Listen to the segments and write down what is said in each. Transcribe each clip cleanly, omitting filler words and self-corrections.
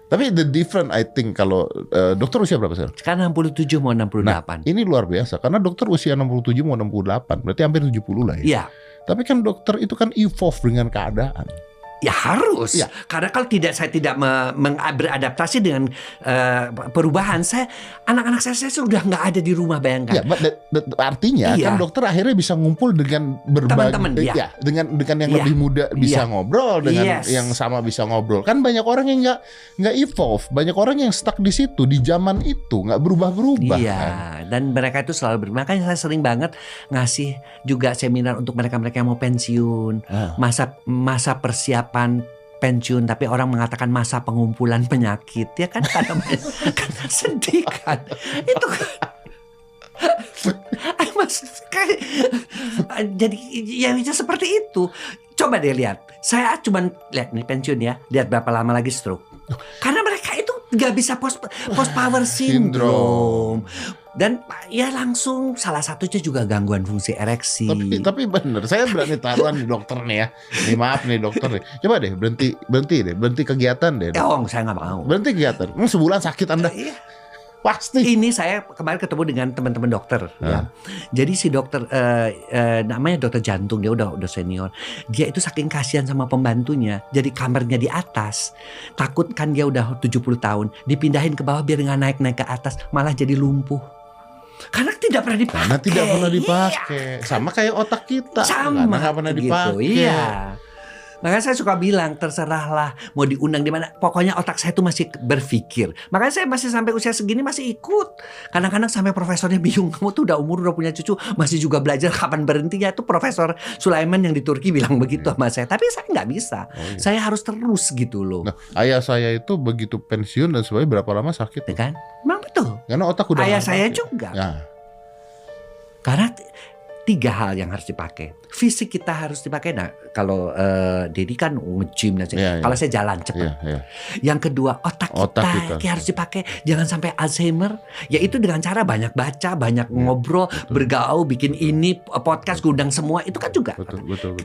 Tapi the different I think kalau dokter usia berapa sekarang? Sekarang 67 mau 68. Nah, ini luar biasa karena dokter usia 67 mau 68, berarti hampir 70 lah ya. Iya. Tapi kan dokter itu kan evolve dengan keadaan. Ya harus, Ya. karena kalau saya tidak beradaptasi dengan perubahan, anak-anak saya sudah nggak ada di rumah, bayangkan. Ya, artinya Iya. kan dokter akhirnya bisa ngumpul dengan berbagai, Teman-teman, ya. dengan yang Iya. lebih muda bisa Iya. ngobrol, dengan Yes. yang sama bisa ngobrol. Kan banyak orang yang nggak evolve, banyak orang yang stuck di situ di zaman itu nggak berubah-berubah. Iya, Kan? dan mereka itu selalu makanya saya sering banget ngasih juga seminar untuk mereka-mereka yang mau pensiun, masa persiapan pensiun, tapi orang mengatakan masa pengumpulan penyakit, ya kan? Karena sedih kan, itu kan. Jadi ya bisa seperti itu. Coba deh lihat, saya cuman lihat nih pensiun ya, lihat berapa lama lagi stroke. Karena mereka itu nggak bisa post power syndrome. Dan ya langsung salah satunya juga gangguan fungsi ereksi. Tapi bener, saya berani taruhan nih dokter nih ya. Nih maaf nih dokter nih. Coba deh berhenti kegiatan deh. Oh, saya nggak mau. Berhenti kegiatan. Sebulan sakit Anda. Pasti. Ini saya kemarin ketemu dengan teman-teman dokter. Ya. Jadi si dokter namanya dokter jantung, dia udah senior. Dia itu saking kasihan sama pembantunya, jadi kamarnya di atas. Takut kan dia udah 70 tahun, dipindahin ke bawah biar nggak naik ke atas, malah jadi lumpuh. Karena tidak pernah dipakai. Iya. Sama kayak otak kita. Sama. Karena nggak pernah dipakai. Gitu, iya. Makanya saya suka bilang, terserahlah mau diundang di mana. Pokoknya otak saya tuh masih berpikir. Makanya saya masih sampai usia segini masih ikut. Kadang-kadang sampai profesornya bingung, kamu tuh udah punya cucu, masih juga belajar, kapan berhentinya. Itu Profesor Sulaiman yang di Turki bilang begitu sama saya. Tapi saya nggak bisa. Saya harus terus gitu loh. Nah, ayah saya itu begitu pensiun dan sebagainya berapa lama sakit? Ya kan? Memang betul. Karena otak udah. Ayah saya juga. Ya. Karena 3 hal yang harus dipakai. Fisik kita harus dipakai. Nah, kalau Dedi kan nge-gym dan kalau saya jalan cepat. Yang kedua, otak kita harus dipakai. Jangan sampai Alzheimer. Yaitu dengan cara banyak baca, banyak ngobrol, bergaul, bikin ini podcast, gudang semua. Itu kan juga. Betul.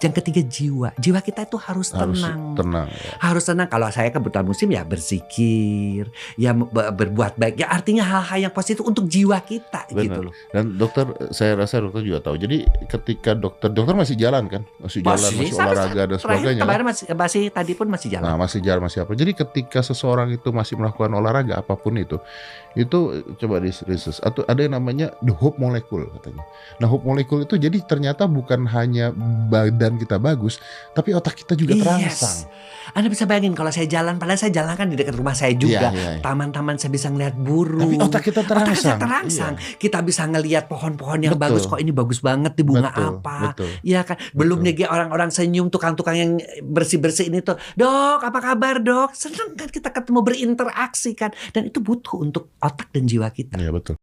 Yang ketiga, jiwa. Jiwa kita itu harus tenang. Harus tenang. Kalau saya kebetulan muslim ya berzikir, ya berbuat baik. Ya artinya hal-hal yang positif untuk jiwa kita. Benar. Gitu loh. Dan dokter, saya rasa dokter juga tahu. Jadi ketika dokter masih jalan kan, masih olahraga dan sebagainya. Kemarin masih tadi pun masih jalan. Nah, masih jalan, masih apa. Jadi ketika seseorang itu masih melakukan olahraga apapun itu coba di research. Atau ada yang namanya the hope molecule katanya. Nah, hope molecule itu jadi ternyata bukan hanya badan kita bagus, tapi otak kita juga terangsang. Anda bisa bayangin kalau saya jalan, padahal saya jalan kan di dekat rumah saya juga. Taman-taman saya bisa ngeliat burung. Tapi otak kita terangsang. Kita bisa ngelihat pohon-pohon yang bagus. Kok ini bagus banget di bunga apa? Iya kan. Belum lagi orang-orang senyum, tukang-tukang yang bersih-bersih ini tuh. Dok, apa kabar dok? Senang kan kita ketemu, berinteraksi kan. Dan itu butuh untuk otak dan jiwa kita. Iya betul.